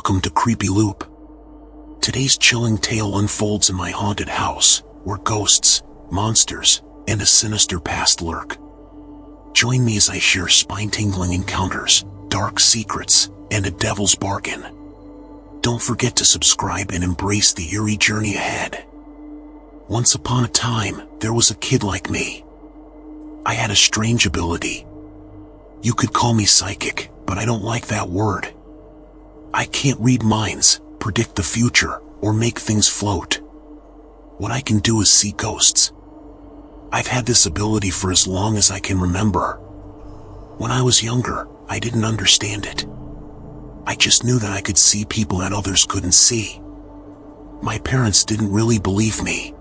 Welcome to Creepy Loop. Today's chilling tale unfolds in my haunted house, where ghosts, monsters, and a sinister past lurk. Join me as I share spine-tingling encounters, dark secrets, and a devil's bargain. Don't forget to subscribe and embrace the eerie journey ahead. Once upon a time, there was a kid like me. I had a strange ability. You could call me psychic, but I don't like that word. I can't read minds, predict the future, or make things float. What I can do is see ghosts. I've had this ability for as long as I can remember. When I was younger, I didn't understand it. I just knew that I could see people that others couldn't see. My parents didn't really believe me.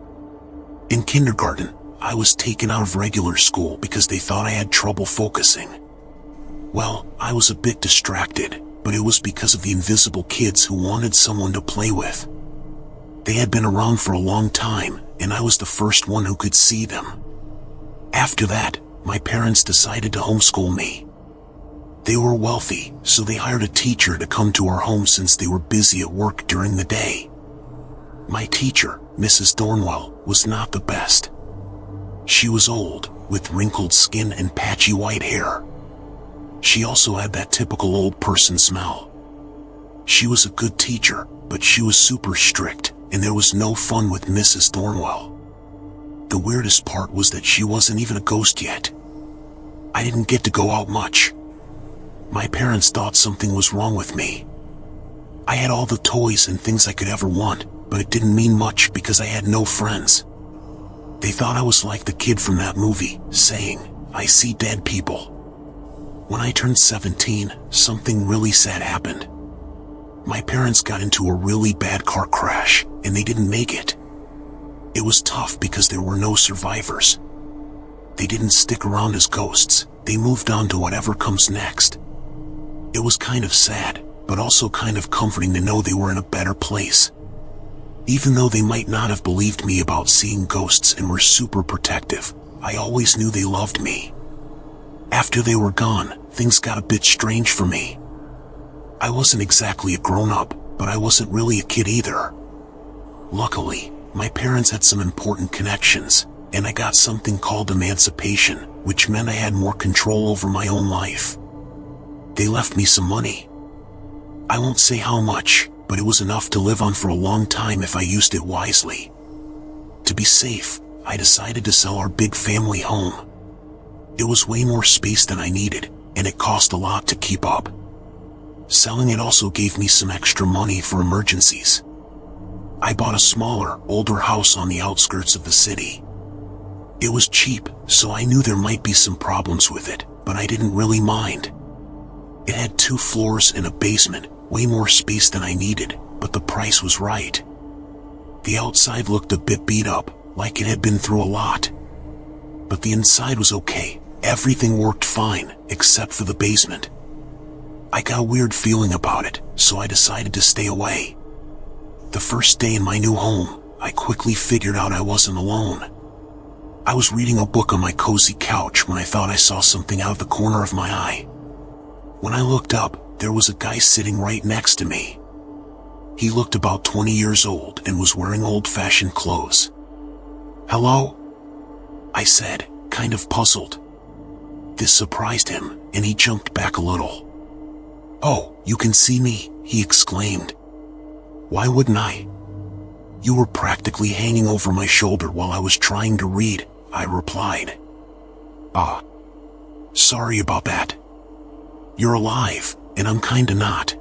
In kindergarten, I was taken out of regular school because they thought I had trouble focusing. Well, I was a bit distracted, but it was because of the invisible kids who wanted someone to play with. They had been around for a long time, and I was the first one who could see them. After that, my parents decided to homeschool me. They were wealthy, so they hired a teacher to come to our home since they were busy at work during the day. My teacher, Mrs. Thornwell, was not the best. She was old, with wrinkled skin and patchy white hair. She also had that typical old person smell. She was a good teacher, but she was super strict, and there was no fun with Mrs. Thornwell. The weirdest part was that she wasn't even a ghost yet. I didn't get to go out much. My parents thought something was wrong with me. I had all the toys and things I could ever want, but it didn't mean much because I had no friends. They thought I was like the kid from that movie, saying, "I see dead people." When I turned 17, something really sad happened. My parents got into a really bad car crash, and they didn't make it. It was tough because there were no survivors. They didn't stick around as ghosts, they moved on to whatever comes next. It was kind of sad, but also kind of comforting to know they were in a better place. Even though they might not have believed me about seeing ghosts and were super protective, I always knew they loved me. After they were gone, things got a bit strange for me. I wasn't exactly a grown-up, but I wasn't really a kid either. Luckily, my parents had some important connections, and I got something called emancipation, which meant I had more control over my own life. They left me some money. I won't say how much, but it was enough to live on for a long time if I used it wisely. To be safe, I decided to sell our big family home. It was way more space than I needed, and it cost a lot to keep up. Selling it also gave me some extra money for emergencies. I bought a smaller, older house on the outskirts of the city. It was cheap, so I knew there might be some problems with it, but I didn't really mind. It had 2 floors and a basement, way more space than I needed, but the price was right. The outside looked a bit beat up, like it had been through a lot. But the inside was okay. Everything worked fine, except for the basement. I got a weird feeling about it, so I decided to stay away. The first day in my new home, I quickly figured out I wasn't alone. I was reading a book on my cozy couch when I thought I saw something out of the corner of my eye. When I looked up, there was a guy sitting right next to me. He looked about 20 years old and was wearing old-fashioned clothes. "Hello?" I said, kind of puzzled. This surprised him, and he jumped back a little. "Oh, you can see me," he exclaimed. "Why wouldn't I? You were practically hanging over my shoulder while I was trying to read," I replied. "Ah. Sorry about that. You're alive, and I'm kinda not.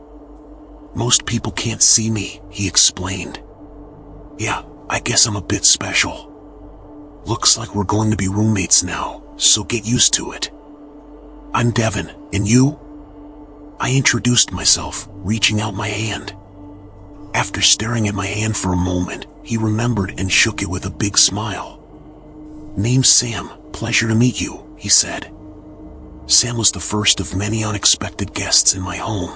Most people can't see me," he explained. "Yeah, I guess I'm a bit special. Looks like we're going to be roommates now, so get used to it. I'm Devin, and you?" I introduced myself, reaching out my hand. After staring at my hand for a moment, he remembered and shook it with a big smile. "Name's Sam, pleasure to meet you," he said. Sam was the first of many unexpected guests in my home.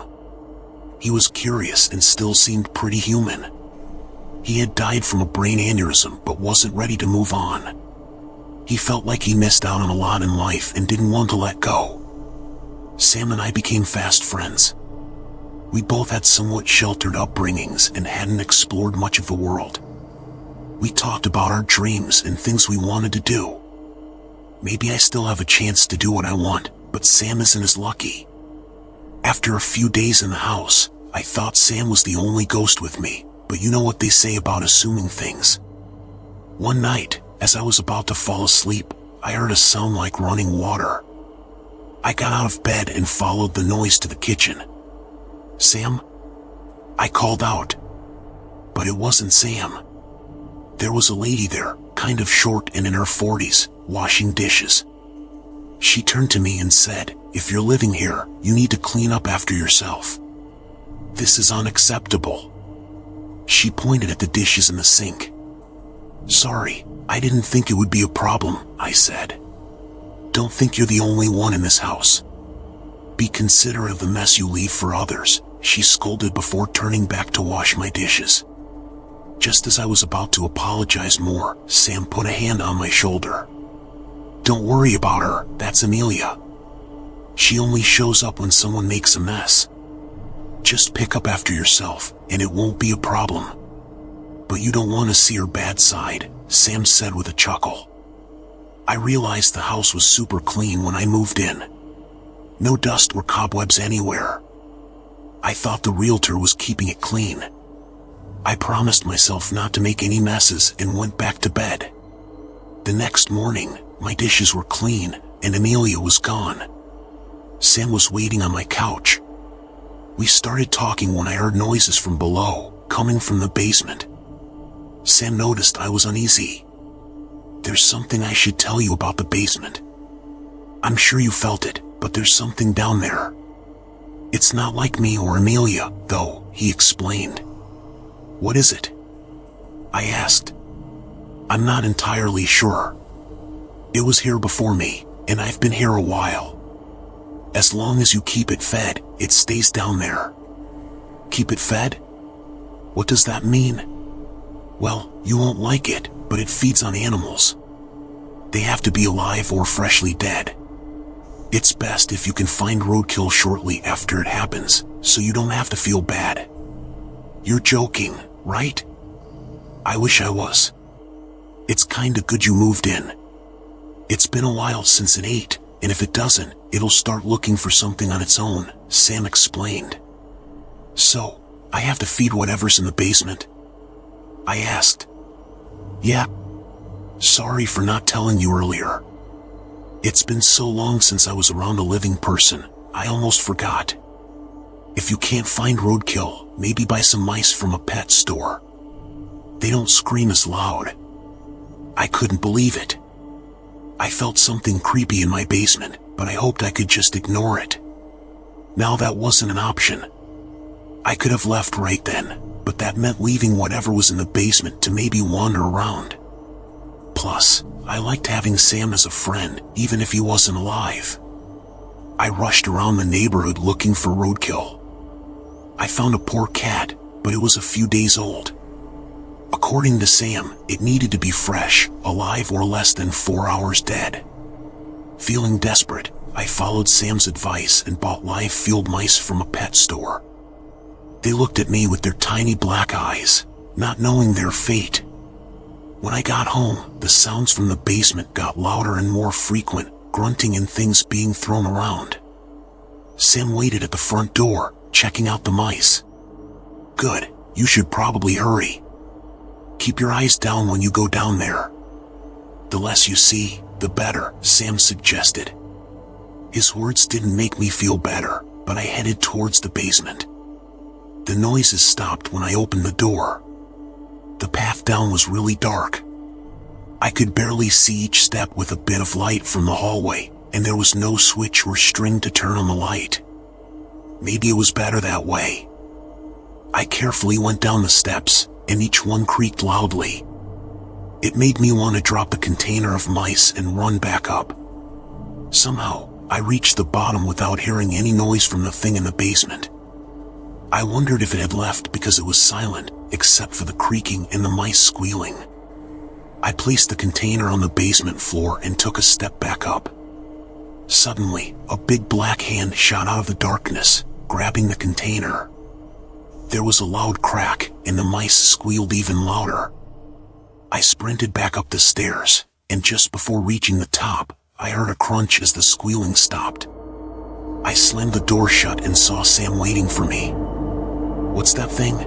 He was curious and still seemed pretty human. He had died from a brain aneurysm but wasn't ready to move on. He felt like he missed out on a lot in life and didn't want to let go. Sam and I became fast friends. We both had somewhat sheltered upbringings and hadn't explored much of the world. We talked about our dreams and things we wanted to do. Maybe I still have a chance to do what I want, but Sam isn't as lucky. After a few days in the house, I thought Sam was the only ghost with me, but you know what they say about assuming things. One night, as I was about to fall asleep, I heard a sound like running water. I got out of bed and followed the noise to the kitchen. "Sam?" I called out. But it wasn't Sam. There was a lady there, kind of short and in her 40s, washing dishes. She turned to me and said, "If you're living here, you need to clean up after yourself. This is unacceptable." She pointed at the dishes in the sink. "Sorry, I didn't think it would be a problem," I said. "Don't think you're the only one in this house. Be considerate of the mess you leave for others," she scolded before turning back to wash my dishes. Just as I was about to apologize more, Sam put a hand on my shoulder. "Don't worry about her, that's Amelia. She only shows up when someone makes a mess. Just pick up after yourself, and it won't be a problem." "But you don't want to see her bad side," Sam said with a chuckle. I realized the house was super clean when I moved in. No dust or cobwebs anywhere. I thought the realtor was keeping it clean. I promised myself not to make any messes and went back to bed. The next morning, my dishes were clean, and Amelia was gone. Sam was waiting on my couch. We started talking when I heard noises from below, coming from the basement. Sam noticed I was uneasy. "There's something I should tell you about the basement. I'm sure you felt it, but there's something down there. It's not like me or Amelia, though," he explained. "What is it?" I asked. "I'm not entirely sure. It was here before me, and I've been here a while. As long as you keep it fed, it stays down there." "Keep it fed? What does that mean?" "Well, you won't like it, but it feeds on animals. They have to be alive or freshly dead. It's best if you can find roadkill shortly after it happens, so you don't have to feel bad." "You're joking, right?" "I wish I was. It's kinda good you moved in. It's been a while since it ate, and if it doesn't, it'll start looking for something on its own," Sam explained. "So, I have to feed whatever's in the basement?" I asked. "Yeah. Sorry for not telling you earlier. It's been so long since I was around a living person, I almost forgot. If you can't find roadkill, maybe buy some mice from a pet store. They don't scream as loud." I couldn't believe it. I felt something creepy in my basement, but I hoped I could just ignore it. Now that wasn't an option. I could have left right then, but that meant leaving whatever was in the basement to maybe wander around. Plus, I liked having Sam as a friend, even if he wasn't alive. I rushed around the neighborhood looking for roadkill. I found a poor cat, but it was a few days old. According to Sam, it needed to be fresh, alive or less than 4 hours dead. Feeling desperate, I followed Sam's advice and bought live field mice from a pet store. They looked at me with their tiny black eyes, not knowing their fate. When I got home, the sounds from the basement got louder and more frequent, grunting and things being thrown around. Sam waited at the front door, checking out the mice. "Good, you should probably hurry. Keep your eyes down when you go down there. The less you see, the better," Sam suggested. His words didn't make me feel better, but I headed towards the basement. The noises stopped when I opened the door. The path down was really dark. I could barely see each step with a bit of light from the hallway, and there was no switch or string to turn on the light. Maybe it was better that way. I carefully went down the steps, and each one creaked loudly. It made me want to drop the container of mice and run back up. Somehow, I reached the bottom without hearing any noise from the thing in the basement. I wondered if it had left because it was silent, except for the creaking and the mice squealing. I placed the container on the basement floor and took a step back up. Suddenly, a big black hand shot out of the darkness, grabbing the container. There was a loud crack, and the mice squealed even louder. I sprinted back up the stairs, and just before reaching the top, I heard a crunch as the squealing stopped. I slammed the door shut and saw Sam waiting for me. "What's that thing?"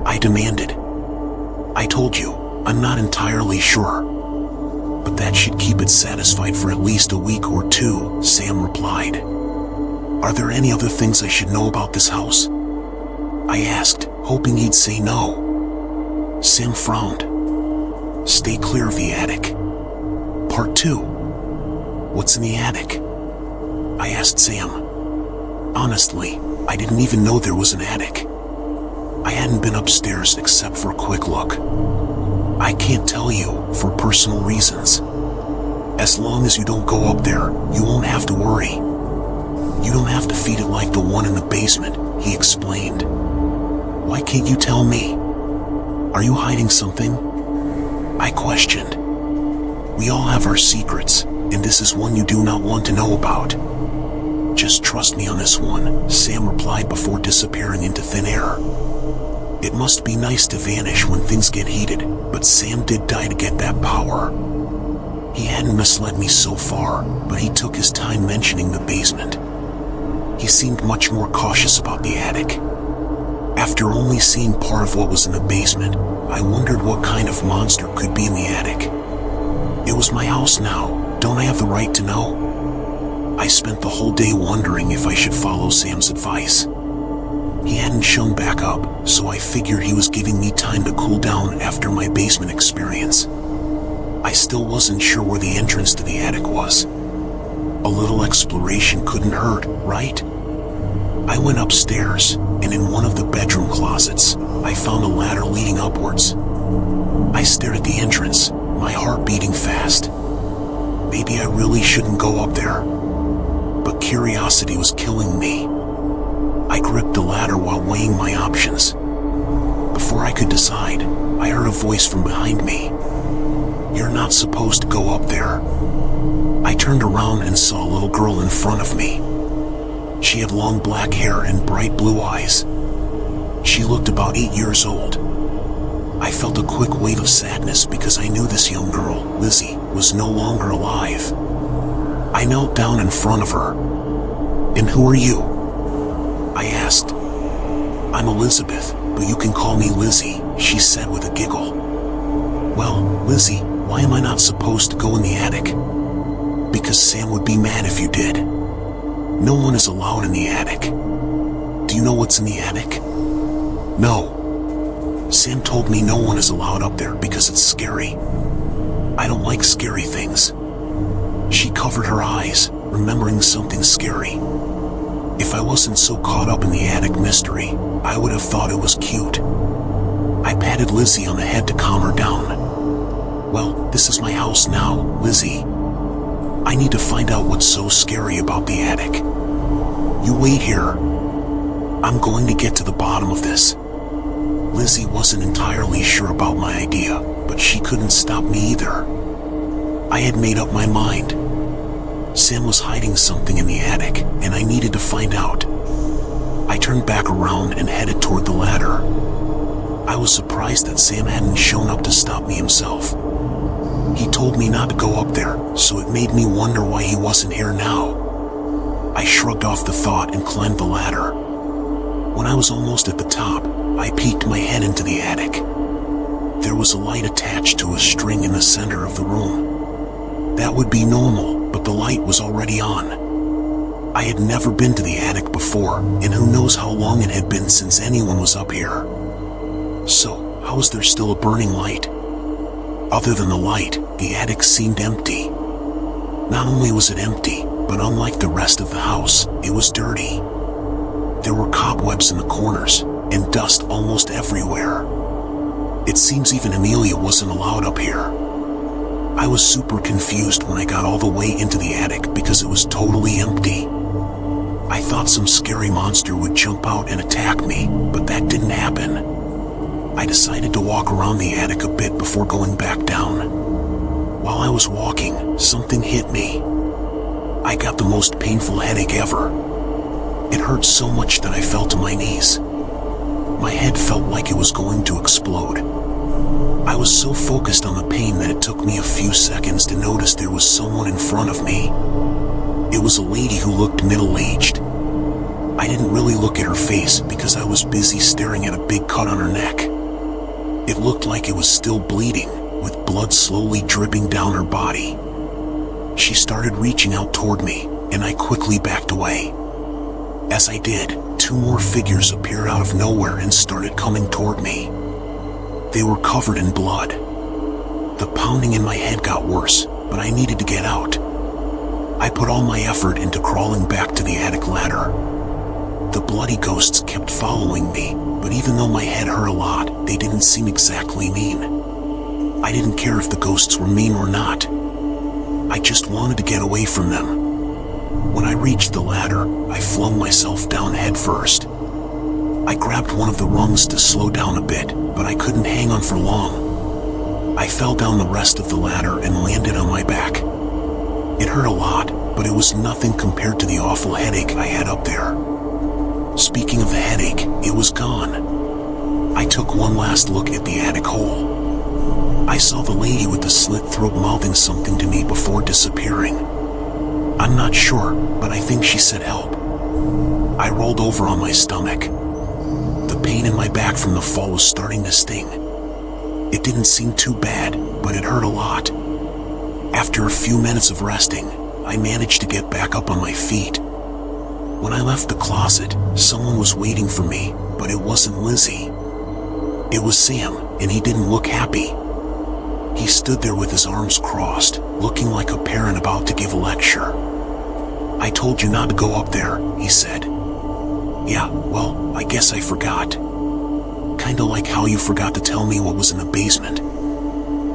I demanded. "I told you, I'm not entirely sure. But that should keep it satisfied for at least a week or two," Sam replied. "Are there any other things I should know about this house?" I asked, hoping he'd say no. Sam frowned. "Stay clear of the attic." Part 2. What's in the attic? I asked Sam. Honestly, I didn't even know there was an attic. I hadn't been upstairs except for a quick look. I can't tell you, for personal reasons. As long as you don't go up there, you won't have to worry. You don't have to feed it like the one in the basement, he explained. Why can't you tell me? Are you hiding something? I questioned. We all have our secrets, and this is one you do not want to know about. Just trust me on this one, Sam replied before disappearing into thin air. It must be nice to vanish when things get heated, but Sam did die to get that power. He hadn't misled me so far, but he took his time mentioning the basement. He seemed much more cautious about the attic. After only seeing part of what was in the basement, I wondered what kind of monster could be in the attic. It was my house now, don't I have the right to know? I spent the whole day wondering if I should follow Sam's advice. He hadn't shown back up, so I figured he was giving me time to cool down after my basement experience. I still wasn't sure where the entrance to the attic was. A little exploration couldn't hurt, right? I went upstairs, and in one of the bedroom closets, I found a ladder leading upwards. I stared at the entrance, my heart beating fast. Maybe I really shouldn't go up there. But curiosity was killing me. I gripped the ladder while weighing my options. Before I could decide, I heard a voice from behind me. "You're not supposed to go up there." I turned around and saw a little girl in front of me. She had long black hair and bright blue eyes. She looked about 8 years old. I felt a quick wave of sadness because I knew this young girl, Lizzie, was no longer alive. I knelt down in front of her. "And who are you?" I asked. "I'm Elizabeth, but you can call me Lizzie," she said with a giggle. "Well, Lizzie, why am I not supposed to go in the attic?" "Because Sam would be mad if you did. No one is allowed in the attic." "Do you know what's in the attic?" "No. Sam told me no one is allowed up there because it's scary. I don't like scary things." She covered her eyes, remembering something scary. If I wasn't so caught up in the attic mystery, I would have thought it was cute. I patted Lizzie on the head to calm her down. "Well, this is my house now, Lizzie. I need to find out what's so scary about the attic. You wait here. I'm going to get to the bottom of this." Lizzie wasn't entirely sure about my idea, but she couldn't stop me either. I had made up my mind. Sam was hiding something in the attic, and I needed to find out. I turned back around and headed toward the ladder. I was surprised that Sam hadn't shown up to stop me himself. He told me not to go up there, so it made me wonder why he wasn't here now. I shrugged off the thought and climbed the ladder. When I was almost at the top, I peeked my head into the attic. There was a light attached to a string in the center of the room. That would be normal, but the light was already on. I had never been to the attic before, and who knows how long it had been since anyone was up here. So, how was there still a burning light? Other than the light, the attic seemed empty. Not only was it empty, but unlike the rest of the house, it was dirty. There were cobwebs in the corners, and dust almost everywhere. It seems even Amelia wasn't allowed up here. I was super confused when I got all the way into the attic because it was totally empty. I thought some scary monster would jump out and attack me, but that didn't happen. I decided to walk around the attic a bit before going back down. While I was walking, something hit me. I got the most painful headache ever. It hurt so much that I fell to my knees. My head felt like it was going to explode. I was so focused on the pain that it took me a few seconds to notice there was someone in front of me. It was a lady who looked middle-aged. I didn't really look at her face because I was busy staring at a big cut on her neck. It looked like it was still bleeding, with blood slowly dripping down her body. She started reaching out toward me, and I quickly backed away. As I did, two more figures appeared out of nowhere and started coming toward me. They were covered in blood. The pounding in my head got worse, but I needed to get out. I put all my effort into crawling back to the attic ladder. The bloody ghosts kept following me, but even though my head hurt a lot, they didn't seem exactly mean. I didn't care if the ghosts were mean or not. I just wanted to get away from them. When I reached the ladder, I flung myself down headfirst. I grabbed one of the rungs to slow down a bit, but I couldn't hang on for long. I fell down the rest of the ladder and landed on my back. It hurt a lot, but it was nothing compared to the awful headache I had up there. Speaking of the headache, it was gone. I took one last look at the attic hole. I saw the lady with the slit throat mouthing something to me before disappearing. I'm not sure, but I think she said help. I rolled over on my stomach. The pain in my back from the fall was starting to sting. It didn't seem too bad, but it hurt a lot. After a few minutes of resting, I managed to get back up on my feet. When I left the closet, someone was waiting for me, but it wasn't Lizzie. It was Sam, and he didn't look happy. He stood there with his arms crossed, looking like a parent about to give a lecture. I told you not to go up there, he said. Yeah, well, I guess I forgot. Kinda like how you forgot to tell me what was in the basement.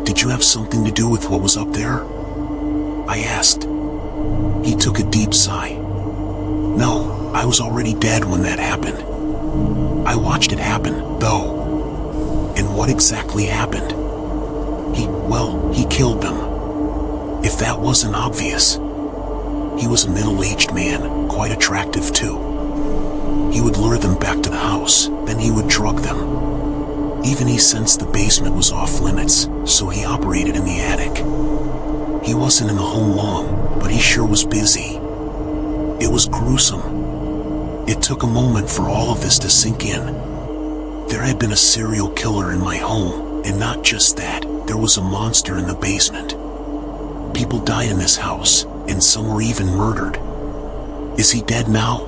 Did you have something to do with what was up there? I asked. He took a deep sigh. No, I was already dead when that happened. I watched it happen, though. And what exactly happened? He killed them. If that wasn't obvious. He was a middle-aged man, quite attractive too. He would lure them back to the house, then he would drug them. Even he sensed the basement was off limits, so he operated in the attic. He wasn't in the home long, but he sure was busy. It was gruesome. It took a moment for all of this to sink in. There had been a serial killer in my home, and not just that, there was a monster in the basement. People died in this house, and some were even murdered. Is he dead now?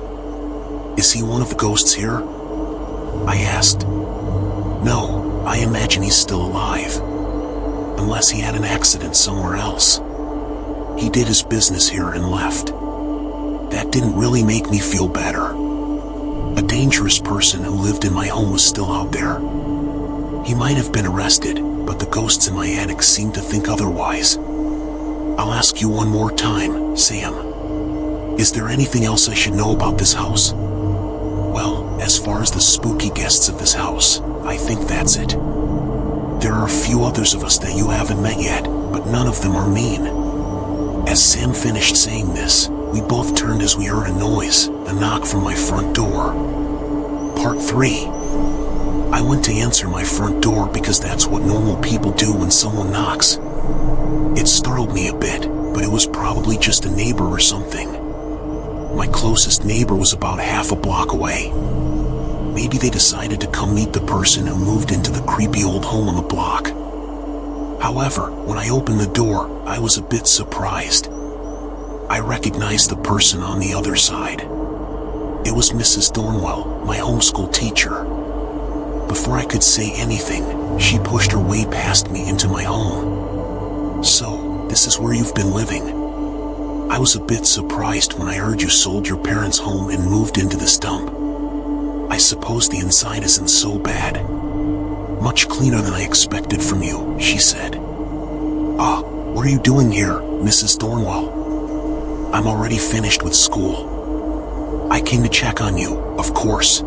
Is he one of the ghosts here? I asked. No, I imagine he's still alive. Unless he had an accident somewhere else. He did his business here and left. That didn't really make me feel better. A dangerous person who lived in my home was still out there. He might have been arrested, but the ghosts in my attic seemed to think otherwise. I'll ask you one more time, Sam. Is there anything else I should know about this house? Well, as far as the spooky guests of this house, I think that's it. There are a few others of us that you haven't met yet, but none of them are mean. As Sam finished saying this, we both turned as we heard a noise, a knock from my front door. Part 3. I went to answer my front door because that's what normal people do when someone knocks. It startled me a bit, but it was probably just a neighbor or something. My closest neighbor was about half a block away. Maybe they decided to come meet the person who moved into the creepy old home on the block. However, when I opened the door, I was a bit surprised. I recognized the person on the other side. It was Mrs. Thornwell, my homeschool teacher. Before I could say anything, she pushed her way past me into my home. So, this is where you've been living. I was a bit surprised when I heard you sold your parents' home and moved into this dump. I suppose the inside isn't so bad. Much cleaner than I expected from you, she said. Ah, what are you doing here, Mrs. Thornwell? I'm already finished with school. I came to check on you, of course.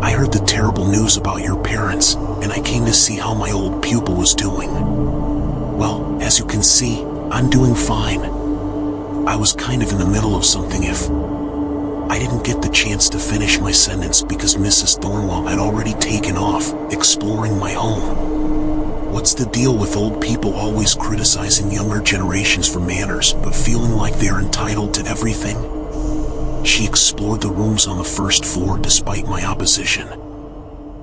I heard the terrible news about your parents, and I came to see how my old pupil was doing. Well, as you can see, I'm doing fine. I was kind of in the middle of something I didn't get the chance to finish my sentence because Mrs. Thornwell had already taken off, exploring my home. What's the deal with old people always criticizing younger generations for manners, but feeling like they're entitled to everything? She explored the rooms on the first floor despite my opposition.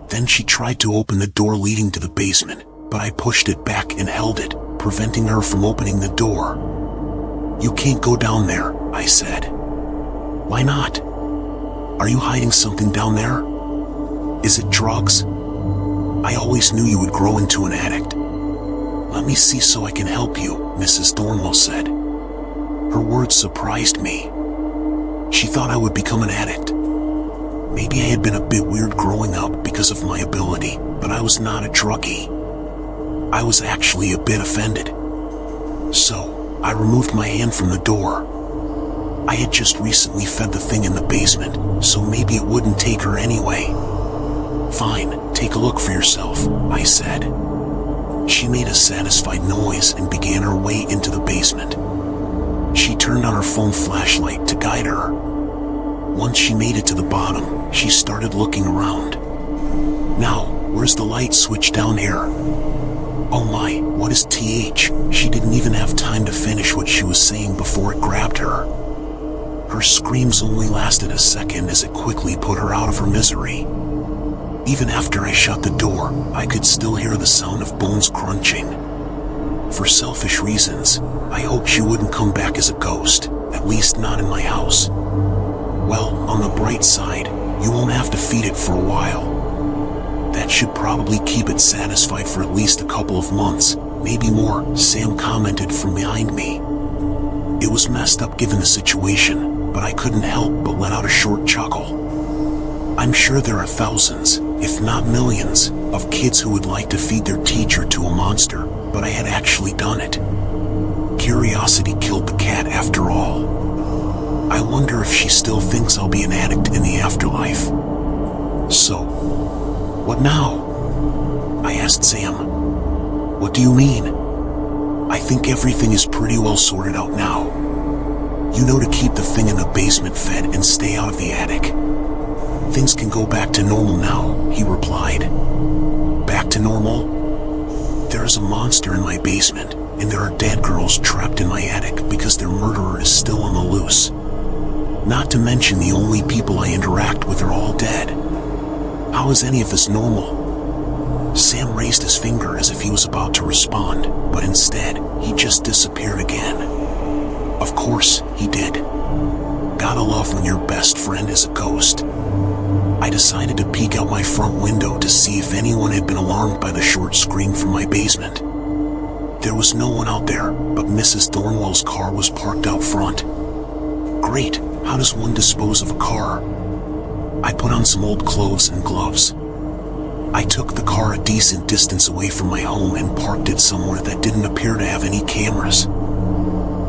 Then she tried to open the door leading to the basement, but I pushed it back and held it, preventing her from opening the door. "You can't go down there," I said. "Why not? Are you hiding something down there? Is it drugs? I always knew you would grow into an addict." "Let me see so I can help you," Mrs. Thornwell said. Her words surprised me. She thought I would become an addict. Maybe I had been a bit weird growing up because of my ability, but I was not a druggie. I was actually a bit offended. So, I removed my hand from the door. I had just recently fed the thing in the basement, so maybe it wouldn't take her anyway. "Fine, take a look for yourself," I said. She made a satisfied noise and began her way into the basement. She turned on her phone flashlight to guide her. Once she made it to the bottom, she started looking around. "Now, where's the light switch down here? Oh my, what is TH?" She didn't even have time to finish what she was saying before it grabbed her. Her screams only lasted a second as it quickly put her out of her misery. Even after I shut the door, I could still hear the sound of bones crunching. For selfish reasons, I hoped she wouldn't come back as a ghost, at least not in my house. Well, on the bright side, you won't have to feed it for a while. That should probably keep it satisfied for at least a couple of months, maybe more, Sam commented from behind me. It was messed up given the situation, but I couldn't help but let out a short chuckle. I'm sure there are thousands, if not millions, of kids who would like to feed their teacher to a monster, but I had actually done it. Curiosity killed the cat after all. I wonder if she still thinks I'll be an addict in the afterlife. So, what now? I asked Sam. What do you mean? I think everything is pretty well sorted out now. You know to keep the thing in the basement fed and stay out of the attic. Things can go back to normal now, he replied. Back to normal? There's a monster in my basement, and there are dead girls trapped in my attic because their murderer is still on the loose. Not to mention the only people I interact with are all dead. How is any of this normal? Sam raised his finger as if he was about to respond, but instead, he just disappeared again. Of course, he did. Gotta love when your best friend is a ghost. I decided to peek out my front window to see if anyone had been alarmed by the short scream from my basement. There was no one out there, but Mrs. Thornwell's car was parked out front. Great, how does one dispose of a car? I put on some old clothes and gloves. I took the car a decent distance away from my home and parked it somewhere that didn't appear to have any cameras.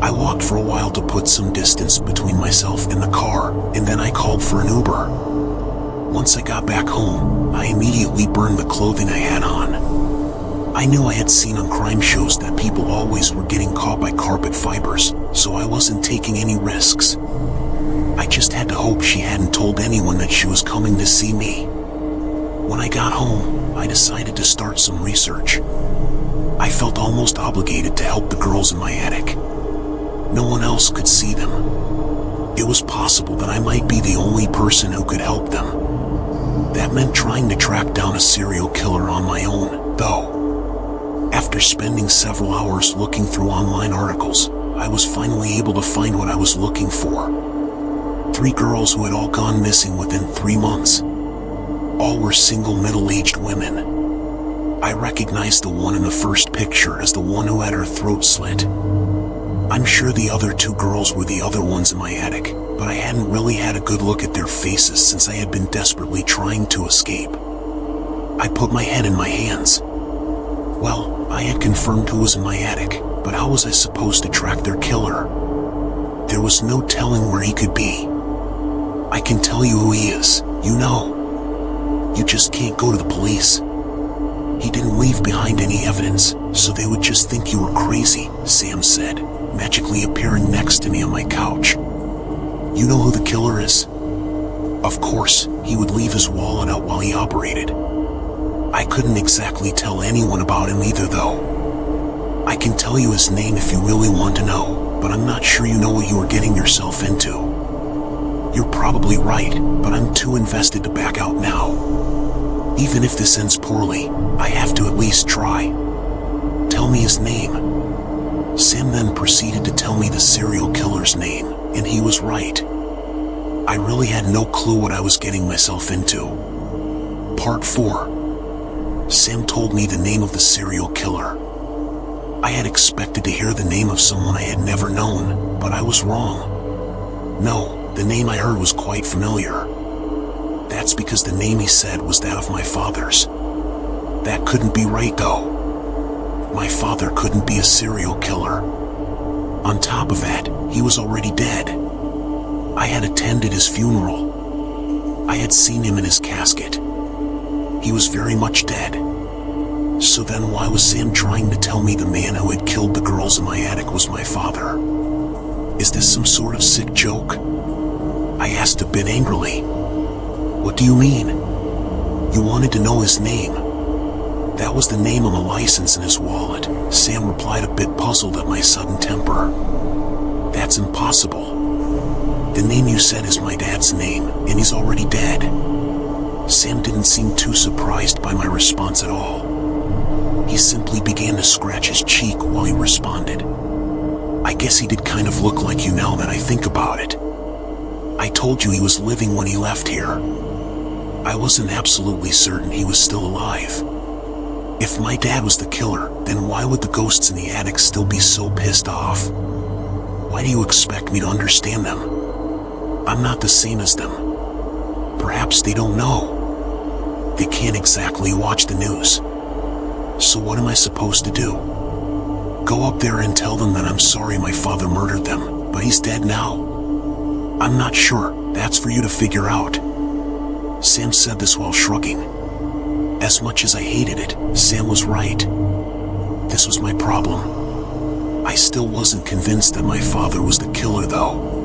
I walked for a while to put some distance between myself and the car, and then I called for an Uber. Once I got back home, I immediately burned the clothing I had on. I knew I had seen on crime shows that people always were getting caught by carpet fibers, so I wasn't taking any risks. I just had to hope she hadn't told anyone that she was coming to see me. When I got home, I decided to start some research. I felt almost obligated to help the girls in my attic. No one else could see them. It was possible that I might be the only person who could help them. That meant trying to track down a serial killer on my own, though. After spending several hours looking through online articles, I was finally able to find what I was looking for. 3 girls who had all gone missing within 3 months. All were single middle-aged women. I recognized the one in the first picture as the one who had her throat slit. I'm sure the other 2 girls were the other ones in my attic, but I hadn't really had a good look at their faces since I had been desperately trying to escape. I put my head in my hands. Well, I had confirmed who was in my attic, but how was I supposed to track their killer? There was no telling where he could be. I can tell you who he is, you know. You just can't go to the police. He didn't leave behind any evidence, so they would just think you were crazy, Sam said, magically appearing next to me on my couch. You know who the killer is? Of course, he would leave his wallet out while he operated. I couldn't exactly tell anyone about him either though. I can tell you his name if you really want to know, but I'm not sure you know what you are getting yourself into. You're probably right, but I'm too invested to back out now. Even if this ends poorly, I have to at least try. Tell me his name. Sam then proceeded to tell me the serial killer's name, and he was right. I really had no clue what I was getting myself into. Part 4. Sam told me the name of the serial killer. I had expected to hear the name of someone I had never known, but I was wrong. No, the name I heard was quite familiar. That's because the name he said was that of my father's. That couldn't be right though. My father couldn't be a serial killer. On top of that, he was already dead. I had attended his funeral. I had seen him in his casket. He was very much dead. So then why was Sam trying to tell me the man who had killed the girls in my attic was my father? Is this some sort of sick joke? I asked a bit angrily. What do you mean? You wanted to know his name. That was the name on the license in his wallet. Sam replied, a bit puzzled at my sudden temper. That's impossible. The name you said is my dad's name, and he's already dead. Sam didn't seem too surprised by my response at all. He simply began to scratch his cheek while he responded. I guess he did kind of look like you now that I think about it. I told you he was living when he left here. I wasn't absolutely certain he was still alive. If my dad was the killer, then why would the ghosts in the attic still be so pissed off? Why do you expect me to understand them? I'm not the same as them. Perhaps they don't know. They can't exactly watch the news. So what am I supposed to do? Go up there and tell them that I'm sorry my father murdered them, but he's dead now? I'm not sure. That's for you to figure out. Sam said this while shrugging. As much as I hated it, Sam was right. This was my problem. I still wasn't convinced that my father was the killer though.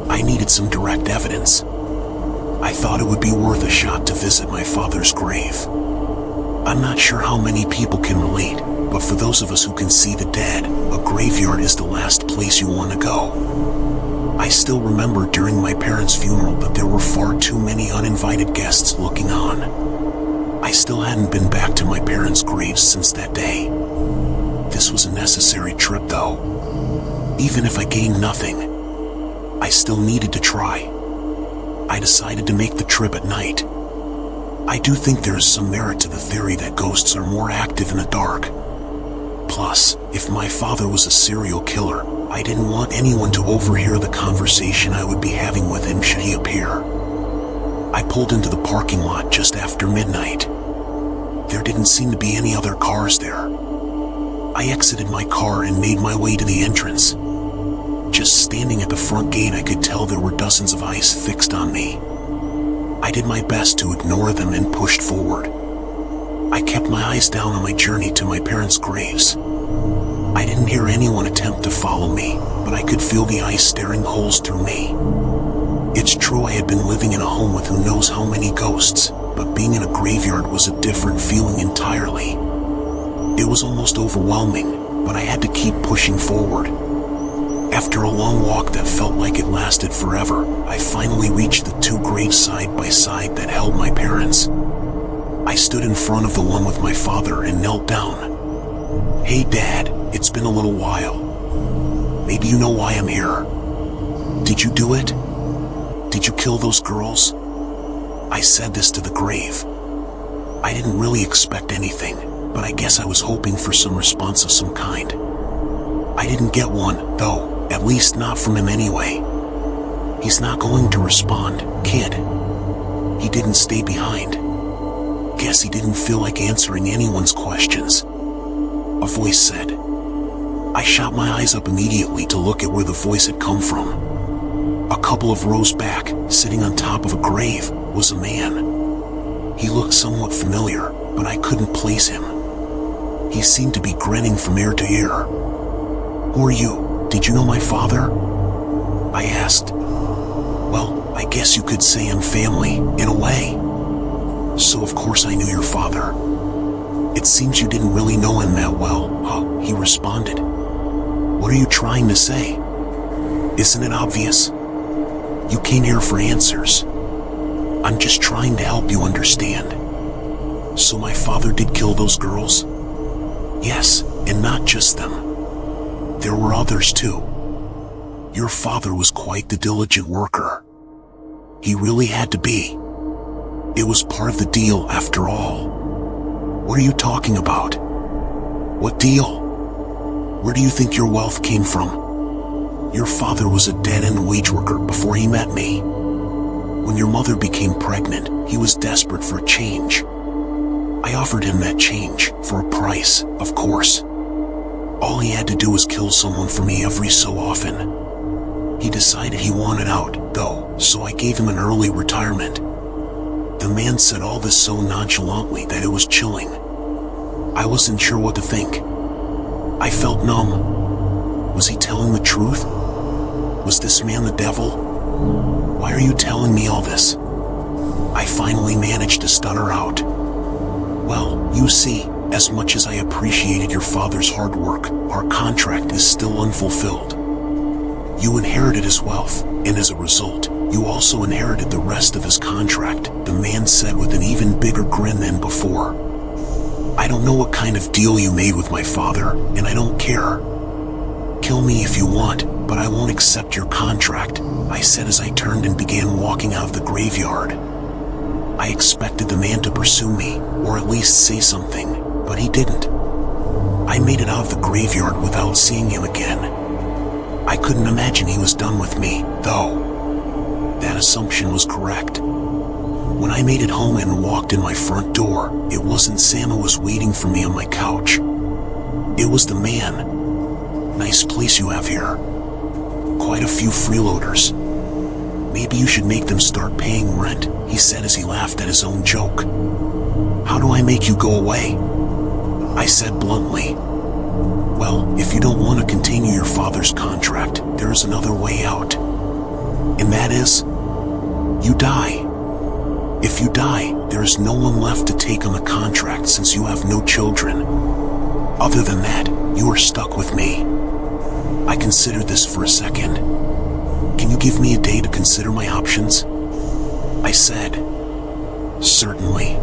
I needed some direct evidence. I thought it would be worth a shot to visit my father's grave. I'm not sure how many people can relate, but for those of us who can see the dead, a graveyard is the last place you want to go. I still remember during my parents' funeral that there were far too many uninvited guests looking on. I still hadn't been back to my parents' graves since that day. This was a necessary trip though. Even if I gained nothing, I still needed to try. I decided to make the trip at night. I do think there is some merit to the theory that ghosts are more active in the dark. Plus, if my father was a serial killer, I didn't want anyone to overhear the conversation I would be having with him should he appear. I pulled into the parking lot just after midnight. There didn't seem to be any other cars there. I exited my car and made my way to the entrance. Just standing at the front gate, I could tell there were dozens of eyes fixed on me. I did my best to ignore them and pushed forward. I kept my eyes down on my journey to my parents' graves. I didn't hear anyone attempt to follow me, but I could feel the eyes staring holes through me. It's true I had been living in a home with who knows how many ghosts, but being in a graveyard was a different feeling entirely. It was almost overwhelming, but I had to keep pushing forward. After a long walk that felt like it lasted forever, I finally reached the two graves side by side that held my parents. I stood in front of the one with my father and knelt down. Hey Dad, it's been a little while. Maybe you know why I'm here. Did you do it? Did you kill those girls? I said this to the grave. I didn't really expect anything, but I guess I was hoping for some response of some kind. I didn't get one, though. At least not from him anyway. He's not going to respond, kid. He didn't stay behind. Guess he didn't feel like answering anyone's questions. A voice said. I shot my eyes up immediately to look at where the voice had come from. A couple of rows back, sitting on top of a grave, was a man. He looked somewhat familiar, but I couldn't place him. He seemed to be grinning from ear to ear. Who are you? Did you know my father? I asked. Well, I guess you could say I'm family, in a way. So of course I knew your father. It seems you didn't really know him that well, huh? He responded. What are you trying to say? Isn't it obvious? You came here for answers. I'm just trying to help you understand. So my father did kill those girls? Yes, and not just them. There were others too. Your father was quite the diligent worker. He really had to be. It was part of the deal after all. What are you talking about? What deal? Where do you think your wealth came from? Your father was a dead-end wage worker before he met me. When your mother became pregnant, he was desperate for a change. I offered him that change, for a price, of course. All he had to do was kill someone for me every so often. He decided he wanted out, though, so I gave him an early retirement. The man said all this so nonchalantly that it was chilling. I wasn't sure what to think. I felt numb. Was he telling the truth? Was this man the devil? Why are you telling me all this? I finally managed to stutter out. Well, you see, as much as I appreciated your father's hard work, our contract is still unfulfilled. You inherited his wealth, and as a result, you also inherited the rest of his contract, the man said with an even bigger grin than before. I don't know what kind of deal you made with my father, and I don't care. Kill me if you want, but I won't accept your contract, I said as I turned and began walking out of the graveyard. I expected the man to pursue me, or at least say something, but he didn't. I made it out of the graveyard without seeing him again. I couldn't imagine he was done with me, though. That assumption was correct. When I made it home and walked in my front door, it wasn't Sam who was waiting for me on my couch. It was the man. Nice place you have here. Quite a few freeloaders. Maybe you should make them start paying rent, he said as he laughed at his own joke. How do I make you go away? I said bluntly. Well, if you don't want to continue your father's contract, there is another way out. And that is, you die. If you die, there is no one left to take on the contract since you have no children. Other than that, you are stuck with me. I considered this for a second. Can you give me a day to consider my options? I said. Certainly.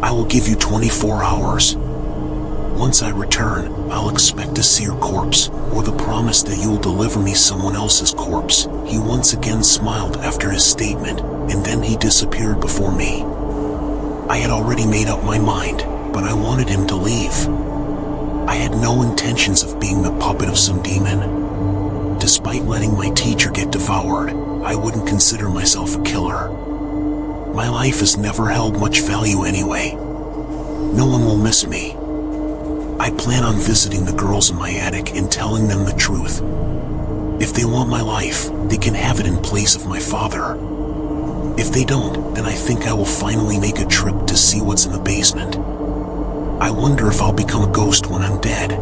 I will give you 24 hours. Once I return, I'll expect to see your corpse, or the promise that you will deliver me someone else's corpse. He once again smiled after his statement, and then he disappeared before me. I had already made up my mind, but I wanted him to leave. I had no intentions of being the puppet of some demon. Despite letting my teacher get devoured, I wouldn't consider myself a killer. My life has never held much value anyway. No one will miss me. I plan on visiting the girls in my attic and telling them the truth. If they want my life, they can have it in place of my father. If they don't, then I think I will finally make a trip to see what's in the basement. I wonder if I'll become a ghost when I'm dead.